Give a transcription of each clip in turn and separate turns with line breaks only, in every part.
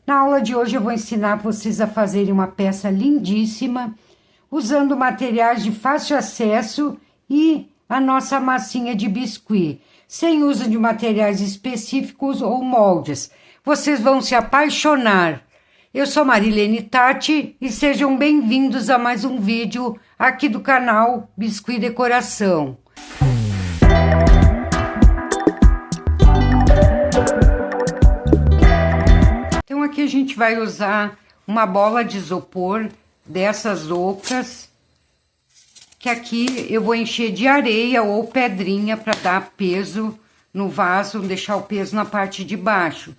Na aula de hoje eu vou ensinar vocês a fazerem uma peça lindíssima, usando materiais de fácil acesso e a nossa massinha de biscuit, sem uso de materiais específicos ou moldes. Vocês vão se apaixonar. Eu sou Marilene Tati e sejam bem-vindos a mais um vídeo aqui do canal Biscuit Decoração. Então aqui a gente vai usar uma bola de isopor dessas ocas, que aqui eu vou encher de areia ou pedrinha para dar peso no vaso, deixar o peso na parte de baixo.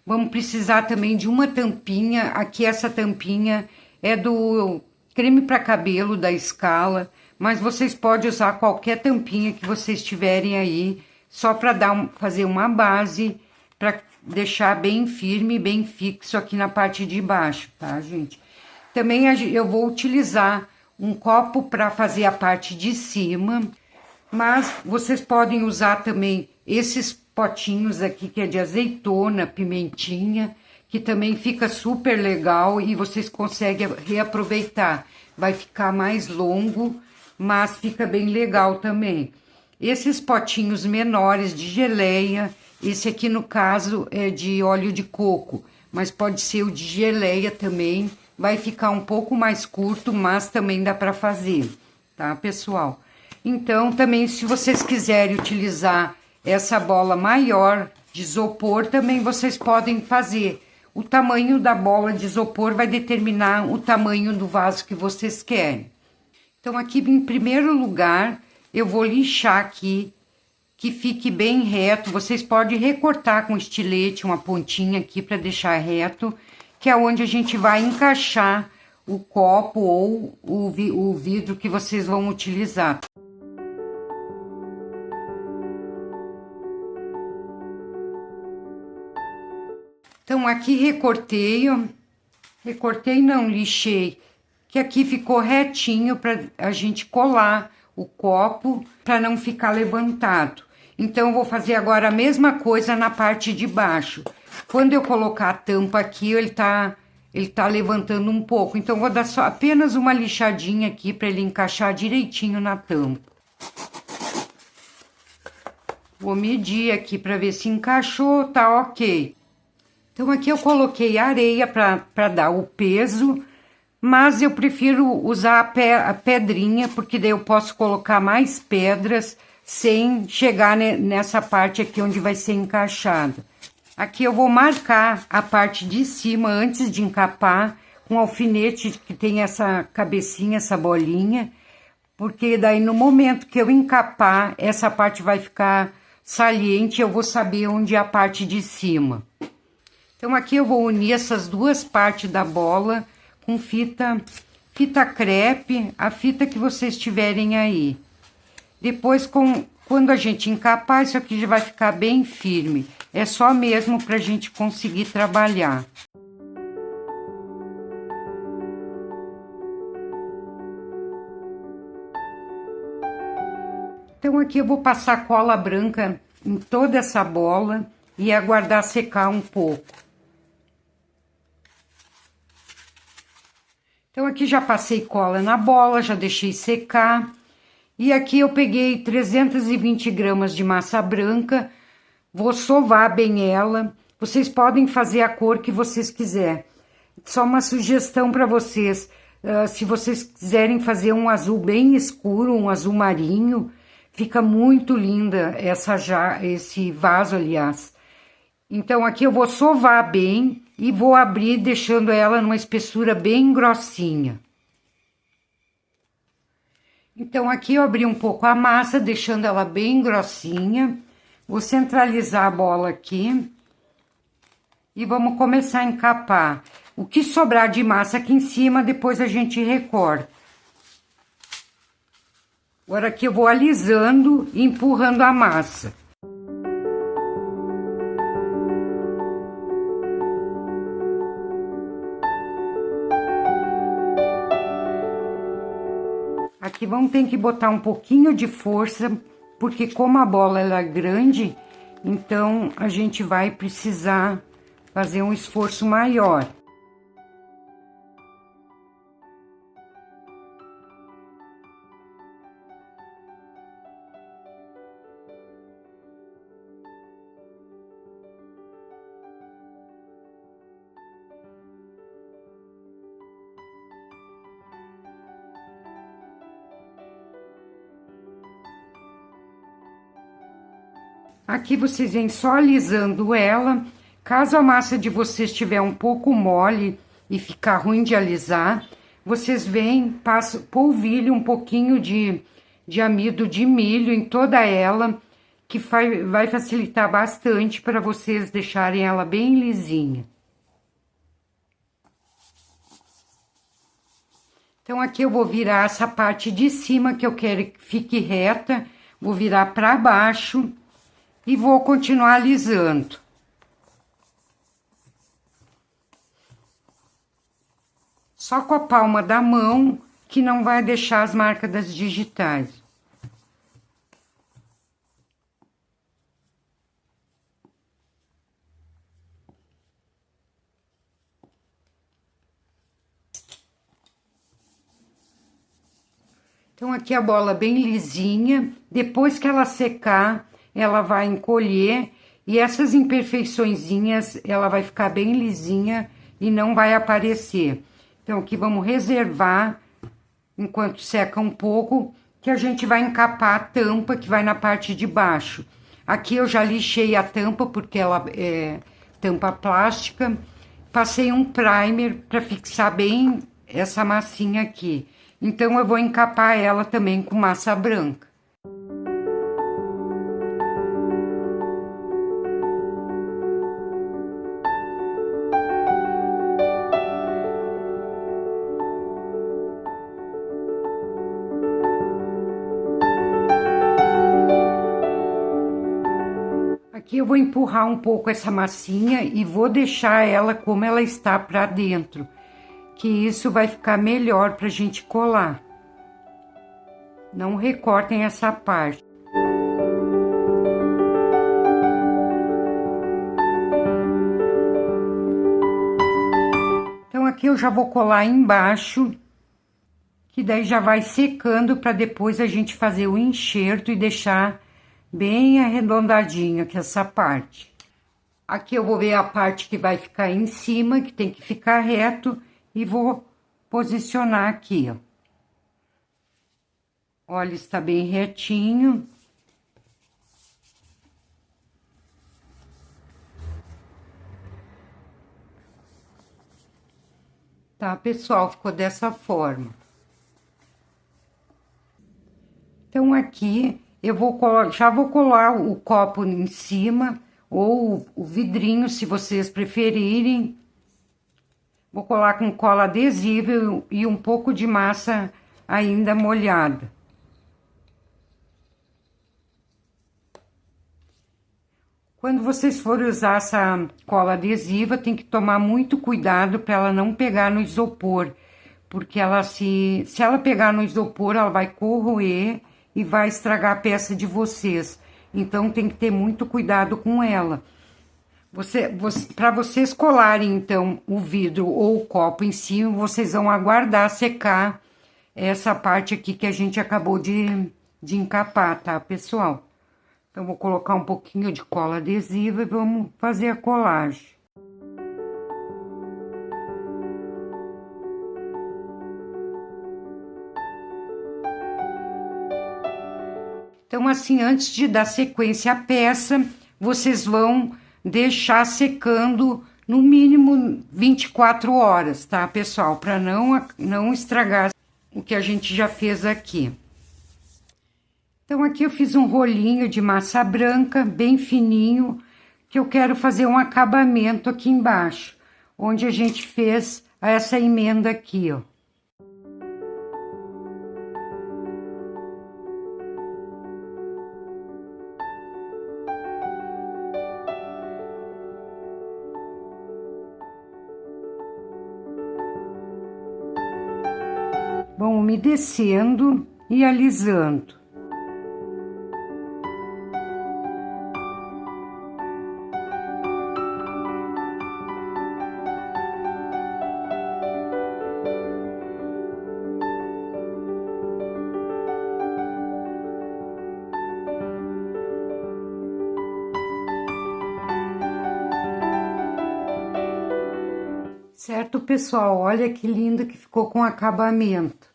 Vamos precisar também de uma tampinha. Aqui essa tampinha é do creme para cabelo da Scala, mas vocês podem usar qualquer tampinha que vocês tiverem aí, só para fazer uma base, para deixar bem firme, bem fixo aqui na parte de baixo, tá, gente? Também eu vou utilizar um copo para fazer a parte de cima, mas vocês podem usar também esses potinhos aqui que é de azeitona, pimentinha, que também fica super legal e vocês conseguem reaproveitar. Vai ficar mais longo, mas fica bem legal também. Esses potinhos menores de geleia, esse aqui no caso é de óleo de coco, mas pode ser o de geleia também. Vai ficar um pouco mais curto, mas também dá para fazer, tá, pessoal? Então, também, se vocês quiserem utilizar essa bola maior de isopor, também vocês podem fazer. O tamanho da bola de isopor vai determinar o tamanho do vaso que vocês querem. Então, aqui, em primeiro lugar, eu vou lixar aqui, que fique bem reto. Vocês podem recortar com estilete uma pontinha aqui para deixar reto, que é onde a gente vai encaixar o copo ou o vidro que vocês vão utilizar. Então, aqui lixei, que aqui ficou retinho para a gente colar o copo, para não ficar levantado. Então, eu vou fazer agora a mesma coisa na parte de baixo. Quando eu colocar a tampa aqui, ele tá levantando um pouco. Então, eu vou dar só apenas uma lixadinha aqui para ele encaixar direitinho na tampa. Vou medir aqui para ver se encaixou, tá ok. Então, aqui eu coloquei areia para dar o peso, mas eu prefiro usar a pedrinha, porque daí eu posso colocar mais pedras sem chegar nessa parte aqui onde vai ser encaixada. Aqui eu vou marcar a parte de cima antes de encapar com alfinete que tem essa cabecinha, essa bolinha, porque daí no momento que eu encapar, essa parte vai ficar saliente, eu vou saber onde é a parte de cima. Então, aqui eu vou unir essas duas partes da bola com fita crepe, a fita que vocês tiverem aí. Depois, quando a gente encapar, isso aqui já vai ficar bem firme. É só mesmo pra gente conseguir trabalhar. Então, aqui eu vou passar cola branca em toda essa bola e aguardar secar um pouco. Então, aqui já passei cola na bola, já deixei secar. E aqui eu peguei 320 gramas de massa branca, vou sovar bem ela. Vocês podem fazer a cor que vocês quiserem. Só uma sugestão para vocês, se vocês quiserem fazer um azul bem escuro, um azul marinho, fica muito linda esse vaso, aliás. Então, aqui eu vou sovar bem e vou abrir, deixando ela numa espessura bem grossinha. Então, aqui eu abri um pouco a massa, deixando ela bem grossinha. Vou centralizar a bola aqui. E vamos começar a encapar. O que sobrar de massa aqui em cima, depois a gente recorta. Agora aqui eu vou alisando e empurrando a massa. Aqui vamos ter que botar um pouquinho de força, porque como a bola ela é grande, então a gente vai precisar fazer um esforço maior. Aqui vocês vêm só alisando ela. Caso a massa de vocês estiver um pouco mole e ficar ruim de alisar, vocês vêm, polvilham um pouquinho de amido de milho em toda ela, que vai facilitar bastante para vocês deixarem ela bem lisinha. Então, aqui eu vou virar essa parte de cima que eu quero que fique reta, vou virar para baixo e vou continuar alisando. Só com a palma da mão, que não vai deixar as marcas das digitais. Então, aqui a bola bem lisinha. Depois que ela secar, ela vai encolher e essas imperfeiçõezinhas, ela vai ficar bem lisinha e não vai aparecer. Então, aqui vamos reservar, enquanto seca um pouco, que a gente vai encapar a tampa que vai na parte de baixo. Aqui eu já lixei a tampa, porque ela é tampa plástica. Passei um primer para fixar bem essa massinha aqui. Então, eu vou encapar ela também com massa branca. Aqui eu vou empurrar um pouco essa massinha e vou deixar ela como ela está para dentro, que isso vai ficar melhor pra gente colar. Não recortem essa parte. Então, aqui eu já vou colar embaixo, que daí já vai secando para depois a gente fazer o enxerto e deixar bem arredondadinho aqui essa parte. Aqui eu vou ver a parte que vai ficar em cima, que tem que ficar reto, e vou posicionar aqui, ó. Olha, está bem retinho. Tá, pessoal? Ficou dessa forma. Então, aqui eu já vou colar o copo em cima, ou o vidrinho, se vocês preferirem. Vou colar com cola adesiva e um pouco de massa ainda molhada. Quando vocês forem usar essa cola adesiva, tem que tomar muito cuidado para ela não pegar no isopor, porque se ela pegar no isopor, ela vai corroer e vai estragar a peça de vocês. Então, tem que ter muito cuidado com ela. Para vocês colarem, então, o vidro ou o copo em cima, vocês vão aguardar secar essa parte aqui que a gente acabou de encapar, tá, pessoal? Então, vou colocar um pouquinho de cola adesiva e vamos fazer a colagem. Então, assim, antes de dar sequência à peça, vocês vão deixar secando no mínimo 24 horas, tá, pessoal? Para não estragar o que a gente já fez aqui. Então, aqui eu fiz um rolinho de massa branca, bem fininho, que eu quero fazer um acabamento aqui embaixo, onde a gente fez essa emenda aqui, ó. Vão umedecendo e alisando. Certo, pessoal? Olha que lindo que ficou com acabamento.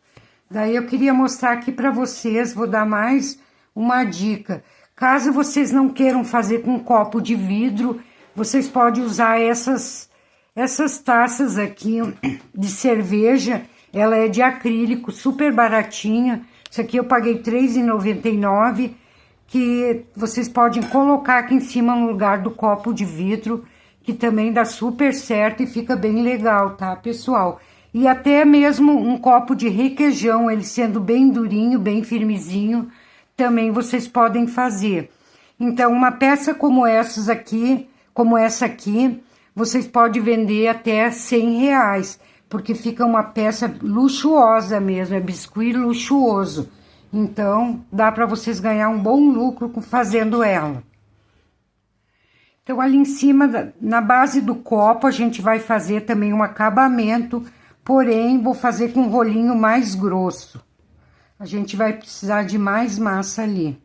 Daí eu queria mostrar aqui para vocês, vou dar mais uma dica. Caso vocês não queiram fazer com copo de vidro, vocês podem usar essas taças aqui de cerveja. Ela é de acrílico, super baratinha. Isso aqui eu paguei R$ 3,99, que vocês podem colocar aqui em cima no lugar do copo de vidro, que também dá super certo e fica bem legal, tá, pessoal? E até mesmo um copo de requeijão, ele sendo bem durinho, bem firmezinho, também vocês podem fazer. Então, uma peça como essa aqui, vocês podem vender até R$ 100, porque fica uma peça luxuosa mesmo, é biscuit luxuoso. Então, dá para vocês ganhar um bom lucro fazendo ela. Então, ali em cima, na base do copo, a gente vai fazer também um acabamento, porém, vou fazer com um rolinho mais grosso. A gente vai precisar de mais massa ali.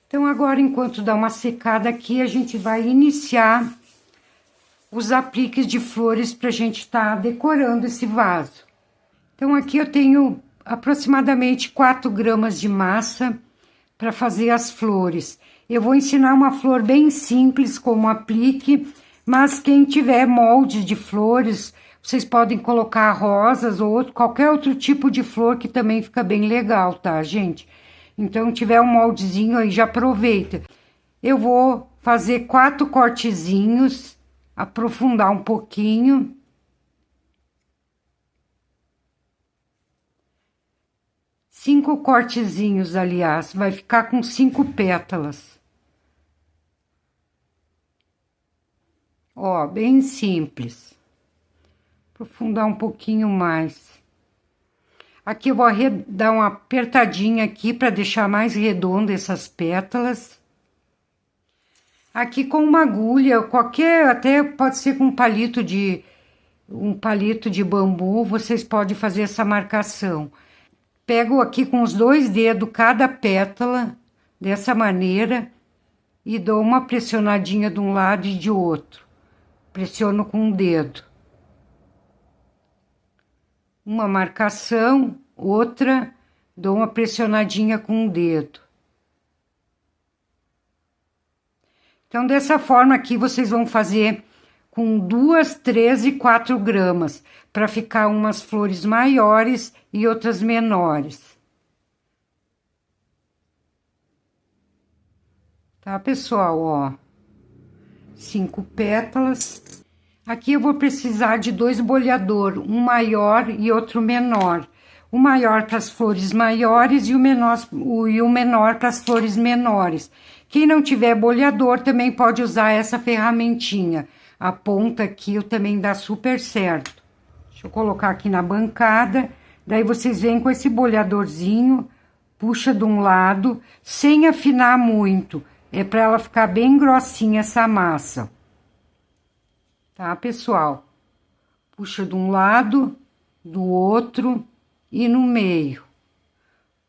Então, agora, enquanto dá uma secada aqui, a gente vai iniciar os apliques de flores para a gente estar decorando esse vaso. Então, aqui eu tenho aproximadamente 4 gramas de massa para fazer as flores. Eu vou ensinar uma flor bem simples como aplique, mas quem tiver molde de flores, vocês podem colocar rosas ou qualquer outro tipo de flor que também fica bem legal, tá, gente? Então, tiver um moldezinho aí, já aproveita. Eu vou fazer 4 cortezinhos, aprofundar um pouquinho. Cinco cortezinhos, aliás, vai ficar com 5 pétalas. Ó, bem simples. Aprofundar um pouquinho mais. Aqui eu vou dar uma apertadinha aqui para deixar mais redonda essas pétalas. Aqui com uma agulha, qualquer, até pode ser com um palito de bambu, vocês podem fazer essa marcação. Pego aqui com os 2 dedos cada pétala, dessa maneira, e dou uma pressionadinha de um lado e de outro. Pressiono com um dedo. Uma marcação, outra, dou uma pressionadinha com o dedo. Então, dessa forma aqui, vocês vão fazer com 2, 3 e 4 gramas, para ficar umas flores maiores e outras menores. Tá, pessoal? Ó, 5 pétalas. Aqui eu vou precisar de 2 boleador, um maior e outro menor. O maior para as flores maiores e o menor para as flores menores. Quem não tiver boleador também pode usar essa ferramentinha. A ponta aqui também dá super certo. Deixa eu colocar aqui na bancada. Daí vocês vêm com esse boleadorzinho, puxa de um lado, sem afinar muito. É para ela ficar bem grossinha essa massa. Tá, pessoal? Puxa de um lado, do outro e no meio.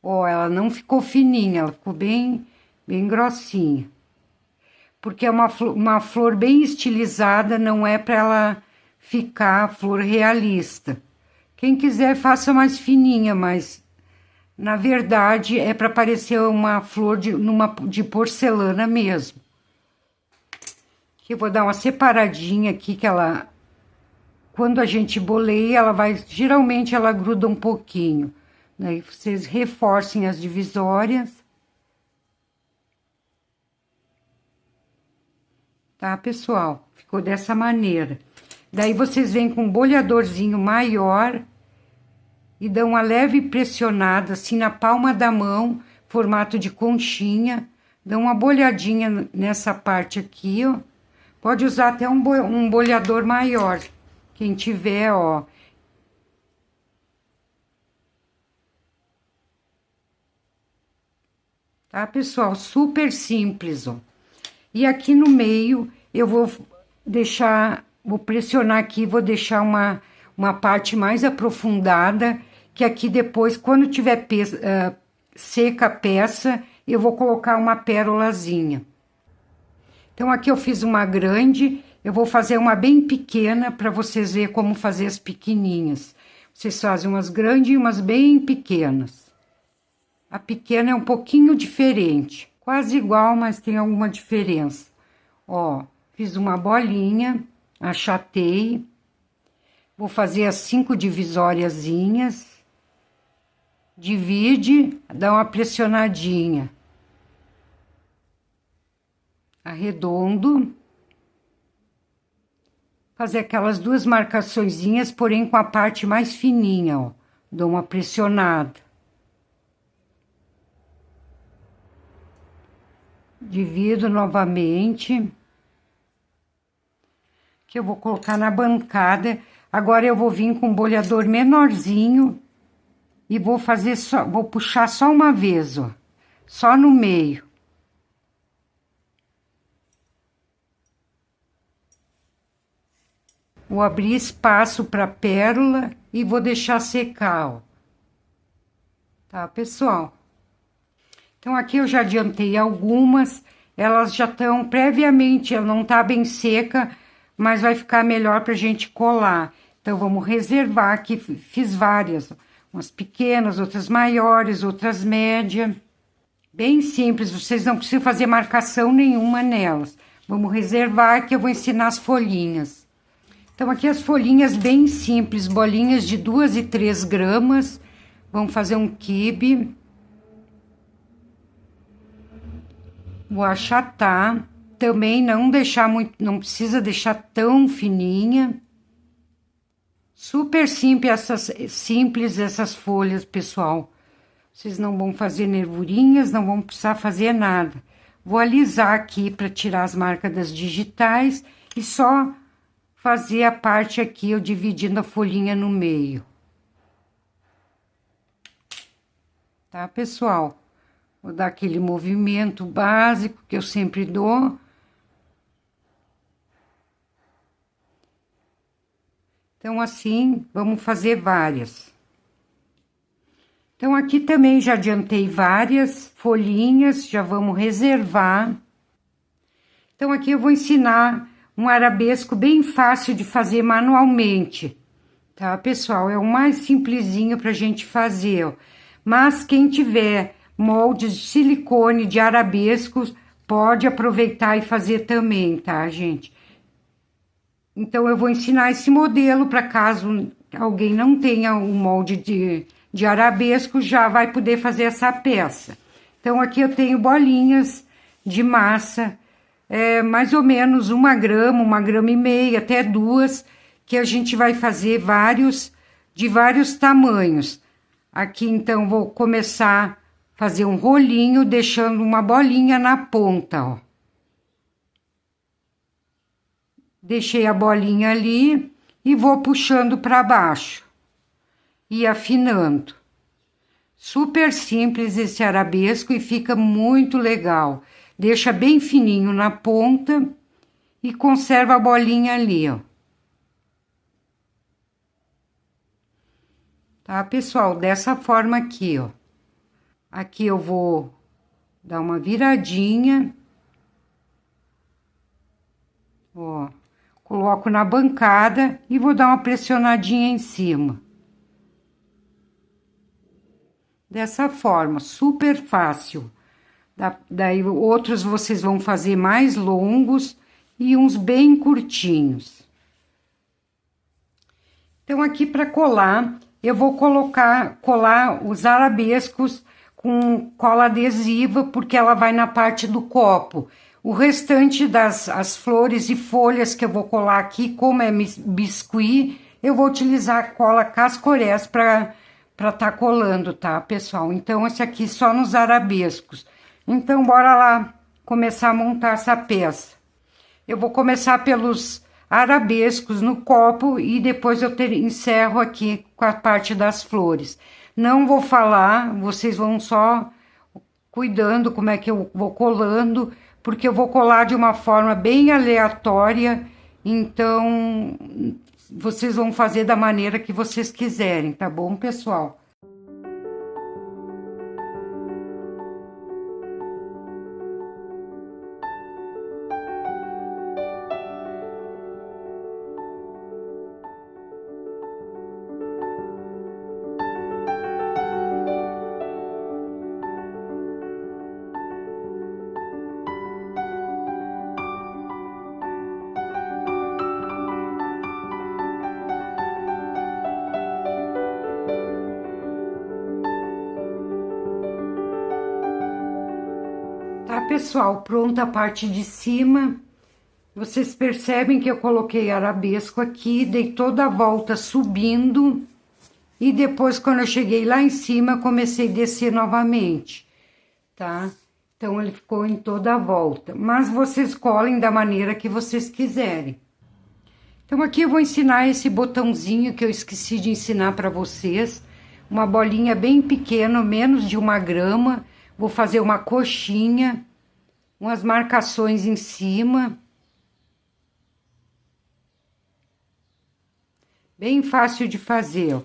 Ó, ela não ficou fininha, ela ficou bem grossinha. Porque é uma flor bem estilizada, não é para ela ficar flor realista. Quem quiser, faça mais fininha, mas na verdade é para parecer uma flor de porcelana mesmo. Que eu vou dar uma separadinha aqui, que ela, quando a gente boleia, ela vai, geralmente ela gruda um pouquinho. Daí vocês reforcem as divisórias. Tá, pessoal? Ficou dessa maneira. Daí vocês vêm com um bolhadorzinho maior e dão uma leve pressionada assim na palma da mão, formato de conchinha. Dão uma bolhadinha nessa parte aqui, ó. Pode usar até um bolhador maior, quem tiver, ó. Tá, pessoal? Super simples, ó. E aqui no meio, eu vou deixar, vou pressionar aqui, vou deixar uma parte mais aprofundada, que aqui depois, quando tiver seca a peça, eu vou colocar uma pérolazinha. Então, aqui eu fiz uma grande, eu vou fazer uma bem pequena, para vocês verem como fazer as pequenininhas. Vocês fazem umas grandes e umas bem pequenas. A pequena é um pouquinho diferente. Quase igual, mas tem alguma diferença. Ó, fiz uma bolinha, achatei. Vou fazer as 5 divisóriazinhas. Divide, dá uma pressionadinha. Arredondo. Fazer aquelas 2 marcaçõezinhas, porém com a parte mais fininha, ó. Dou uma pressionada. Divido novamente. Que eu vou colocar na bancada. Agora eu vou vir com um bolhador menorzinho. E vou fazer só, vou puxar só uma vez, ó. Só no meio. Vou abrir espaço para pérola e vou deixar secar, ó. Tá, pessoal? Então, aqui eu já adiantei algumas, elas já estão previamente, ela não tá bem seca, mas vai ficar melhor pra gente colar. Então, vamos reservar aqui, fiz várias, umas pequenas, outras maiores, outras médias. Bem simples, vocês não precisam fazer marcação nenhuma nelas. Vamos reservar que eu vou ensinar as folhinhas. Então, aqui as folhinhas bem simples, bolinhas de 2 e 3 gramas. Vamos fazer um quibe. Vou achatar, também não deixar muito, não precisa deixar tão fininha. Super simples essas folhas, pessoal. Vocês não vão fazer nervurinhas, não vão precisar fazer nada. Vou alisar aqui para tirar as marcas das digitais e só fazer a parte aqui, eu dividindo a folhinha no meio. Tá, pessoal? Vou dar aquele movimento básico que eu sempre dou. Então, assim, vamos fazer várias. Então, aqui também já adiantei várias folhinhas, já vamos reservar. Então, aqui eu vou ensinar um arabesco bem fácil de fazer manualmente. Tá, pessoal? É o mais simplesinho pra gente fazer, ó. Mas quem tiver moldes de silicone, de arabescos, pode aproveitar e fazer também, tá, gente? Então, eu vou ensinar esse modelo, para caso alguém não tenha o molde de arabesco, já vai poder fazer essa peça. Então, aqui eu tenho bolinhas de massa, mais ou menos 1 grama, 1,5 grama, até 2, que a gente vai fazer vários, de vários tamanhos. Aqui, então, vou começar fazer um rolinho, deixando uma bolinha na ponta, ó. Deixei a bolinha ali e vou puxando para baixo e afinando. Super simples esse arabesco e fica muito legal. Deixa bem fininho na ponta e conserva a bolinha ali, ó. Tá, pessoal? Dessa forma aqui, ó. Aqui eu vou dar uma viradinha. Ó, coloco na bancada e vou dar uma pressionadinha em cima. Dessa forma, super fácil. Daí outros vocês vão fazer mais longos e uns bem curtinhos. Então, aqui para colar, eu vou colar os arabescos com cola adesiva, porque ela vai na parte do copo. O restante as flores e folhas que eu vou colar aqui, como é biscuit, eu vou utilizar cola Cascorés para tá colando, tá, pessoal? Então, esse aqui só nos arabescos. Então, bora lá começar a montar essa peça. Eu vou começar pelos arabescos no copo e depois eu encerro aqui com a parte das flores. Não vou falar, vocês vão só cuidando como é que eu vou colando, porque eu vou colar de uma forma bem aleatória, então vocês vão fazer da maneira que vocês quiserem, tá bom, pessoal? Tá, pessoal, pronta a parte de cima. Vocês percebem que eu coloquei arabesco aqui, dei toda a volta subindo. E depois, quando eu cheguei lá em cima, comecei a descer novamente, tá? Então, ele ficou em toda a volta. Mas vocês colhem da maneira que vocês quiserem. Então, aqui eu vou ensinar esse botãozinho que eu esqueci de ensinar para vocês. Uma bolinha bem pequena, menos de 1 grama. Vou fazer uma coxinha, umas marcações em cima. Bem fácil de fazer, ó.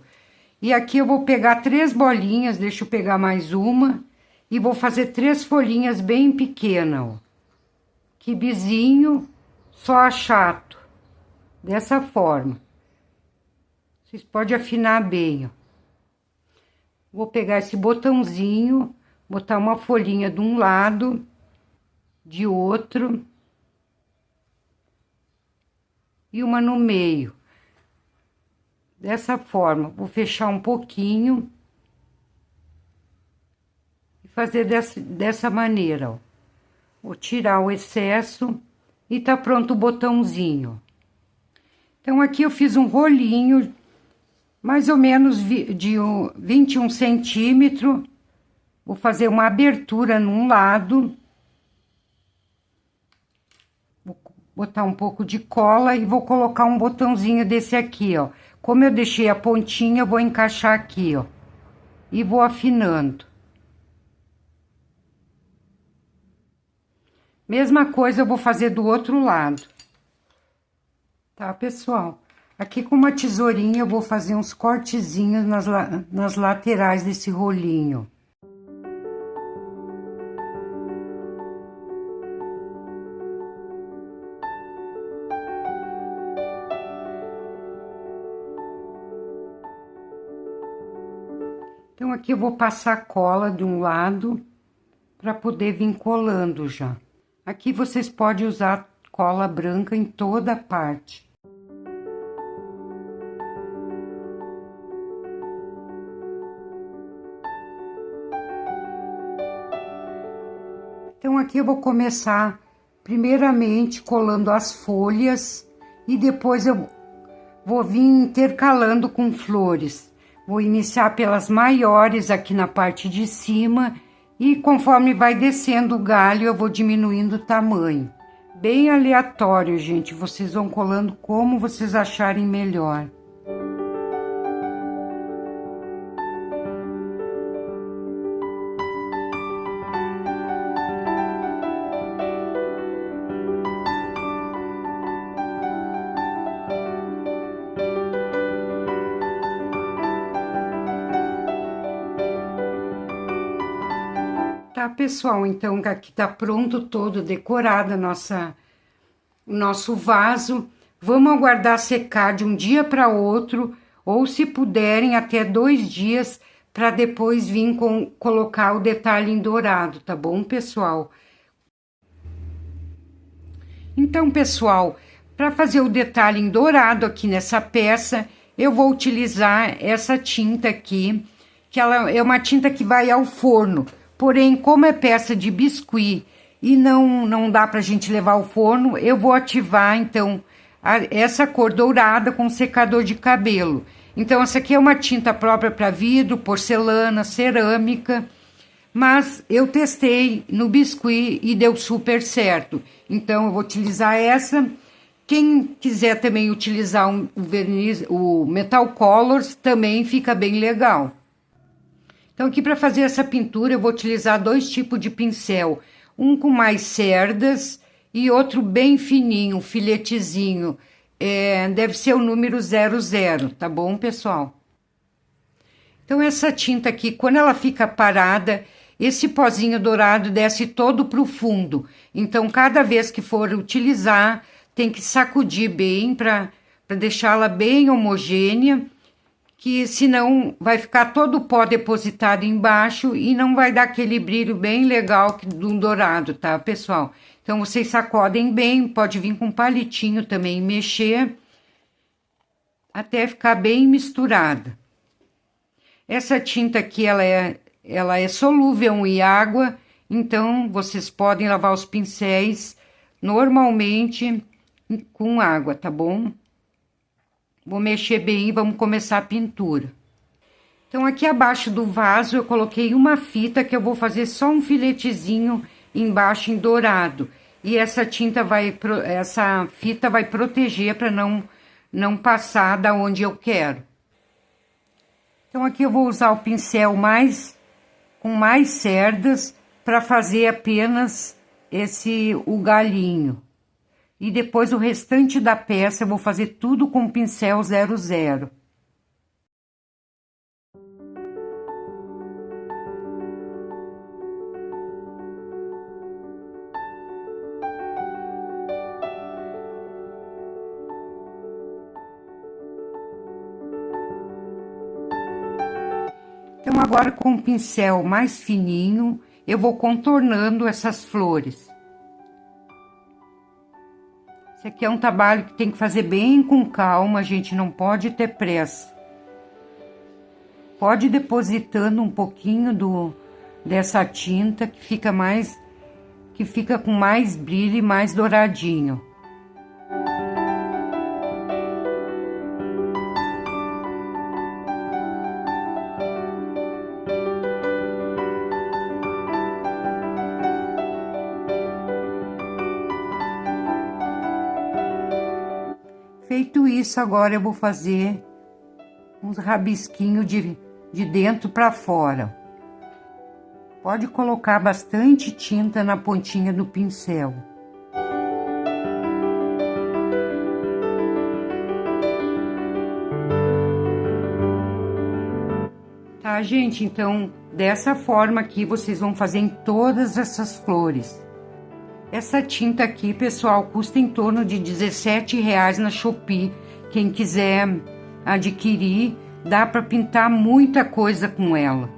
E aqui eu vou pegar 3 bolinhas, deixa eu pegar mais uma. E vou fazer 3 folhinhas bem pequenas, ó. Quibezinho, só achato. Dessa forma. Vocês podem afinar bem, ó. Vou pegar esse botãozinho, botar uma folhinha de um lado, de outro. E uma no meio. Dessa forma, vou fechar um pouquinho. E fazer dessa maneira, ó. Vou tirar o excesso e tá pronto o botãozinho. Então, aqui eu fiz um rolinho, mais ou menos de 21 centímetros. Vou fazer uma abertura num lado. Vou botar um pouco de cola e vou colocar um botãozinho desse aqui, ó. Como eu deixei a pontinha, eu vou encaixar aqui, ó. E vou afinando. Mesma coisa eu vou fazer do outro lado. Tá, pessoal? Aqui com uma tesourinha eu vou fazer uns cortezinhos nas laterais desse rolinho. Então, aqui eu vou passar cola de um lado para poder vir colando já. Aqui vocês podem usar cola branca em toda a parte. Então, aqui eu vou começar primeiramente colando as folhas e depois eu vou vir intercalando com flores. Vou iniciar pelas maiores aqui na parte de cima e conforme vai descendo o galho eu vou diminuindo o tamanho. Bem aleatório, gente, vocês vão colando como vocês acharem melhor. Tá, pessoal? Então, aqui tá pronto todo, decorado o nosso vaso. Vamos aguardar secar de um dia para outro, ou se puderem, até 2 dias, para depois vir colocar o detalhe em dourado, tá bom, pessoal? Então, pessoal, para fazer o detalhe em dourado aqui nessa peça, eu vou utilizar essa tinta aqui, que ela é uma tinta que vai ao forno. Porém, como é peça de biscuit e não dá pra gente levar ao forno, eu vou ativar, então, essa cor dourada com secador de cabelo. Então, essa aqui é uma tinta própria para vidro, porcelana, cerâmica, mas eu testei no biscuit e deu super certo. Então, eu vou utilizar essa. Quem quiser também utilizar o verniz, o Metal Colors, também fica bem legal. Então, aqui para fazer essa pintura, eu vou utilizar dois tipos de pincel. Um com mais cerdas e outro bem fininho, filetezinho. Deve ser o número 00, tá bom, pessoal? Então, essa tinta aqui, quando ela fica parada, esse pozinho dourado desce todo pro fundo. Então, cada vez que for utilizar, tem que sacudir bem para deixá-la bem homogênea, que senão vai ficar todo o pó depositado embaixo e não vai dar aquele brilho bem legal do dourado, tá, pessoal? Então, vocês sacodem bem, pode vir com palitinho também, mexer, até ficar bem misturada. Essa tinta aqui, ela é solúvel em água, então, vocês podem lavar os pincéis normalmente com água, tá bom? Vou mexer bem e vamos começar a pintura. Então, aqui abaixo do vaso eu coloquei uma fita que eu vou fazer só um filetezinho embaixo em dourado. E essa fita vai proteger para não passar da onde eu quero. Então, aqui eu vou usar o pincel com mais cerdas para fazer apenas o galinho. E depois o restante da peça eu vou fazer tudo com pincel 00. Então, agora com o pincel mais fininho, eu vou contornando essas flores. Esse aqui é um trabalho que tem que fazer bem com calma, a gente não pode ter pressa. Pode ir depositando um pouquinho dessa tinta que fica com mais brilho e mais douradinho. Feito isso, agora eu vou fazer uns rabisquinhos de dentro para fora. Pode colocar bastante tinta na pontinha do pincel. Tá, gente? Então, dessa forma aqui, vocês vão fazer em todas essas flores. Essa tinta aqui, pessoal, custa em torno de R$17 na Shopee. Quem quiser adquirir, dá para pintar muita coisa com ela.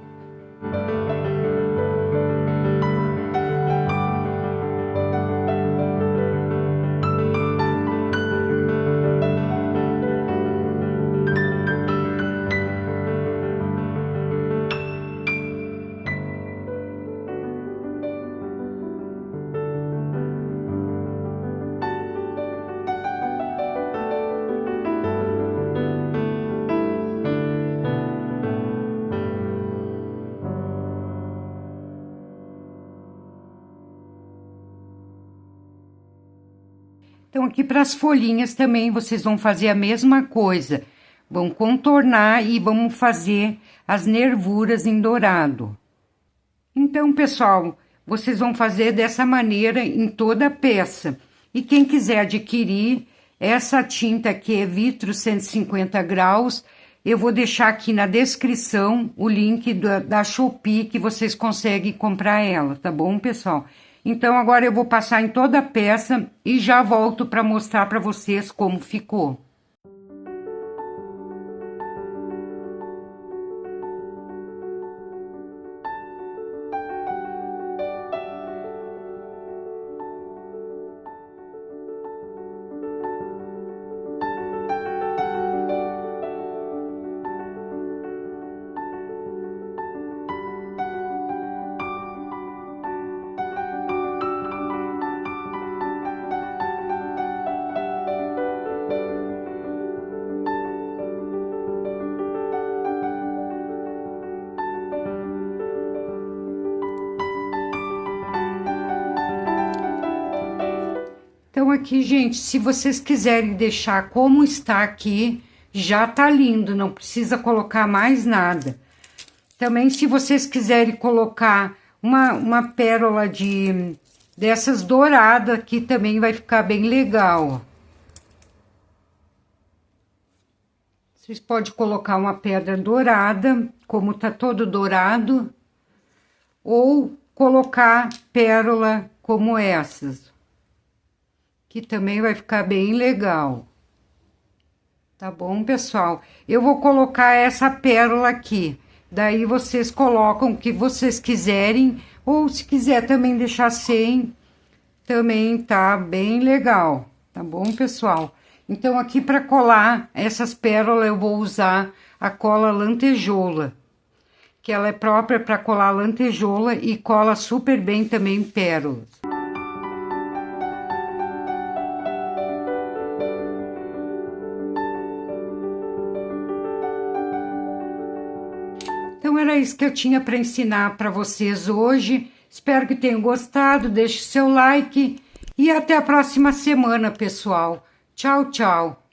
Então, aqui para as folhinhas também vocês vão fazer a mesma coisa. Vão contornar e vamos fazer as nervuras em dourado. Então, pessoal, vocês vão fazer dessa maneira em toda a peça. E quem quiser adquirir essa tinta aqui é Vitro 150 graus, eu vou deixar aqui na descrição o link da Shopee que vocês conseguem comprar ela, tá bom, pessoal? Então, agora eu vou passar em toda a peça e já volto para mostrar para vocês como ficou. Então aqui, gente, se vocês quiserem deixar como está aqui, já tá lindo, não precisa colocar mais nada. Também, se vocês quiserem colocar uma pérola dessas douradas aqui, também vai ficar bem legal, ó. Vocês podem colocar uma pedra dourada, como tá todo dourado, ou colocar pérola como essas, que também vai ficar bem legal. Tá bom, pessoal? Eu vou colocar essa pérola aqui. Daí vocês colocam o que vocês quiserem, ou se quiser também deixar sem, também tá bem legal. Tá bom, pessoal? Então, aqui para colar essas pérolas, eu vou usar a cola lantejoula, que ela é própria para colar lantejoula e cola super bem também pérolas. Então, era isso que eu tinha para ensinar para vocês hoje. Espero que tenham gostado, deixe seu like e até a próxima semana, pessoal. Tchau, tchau.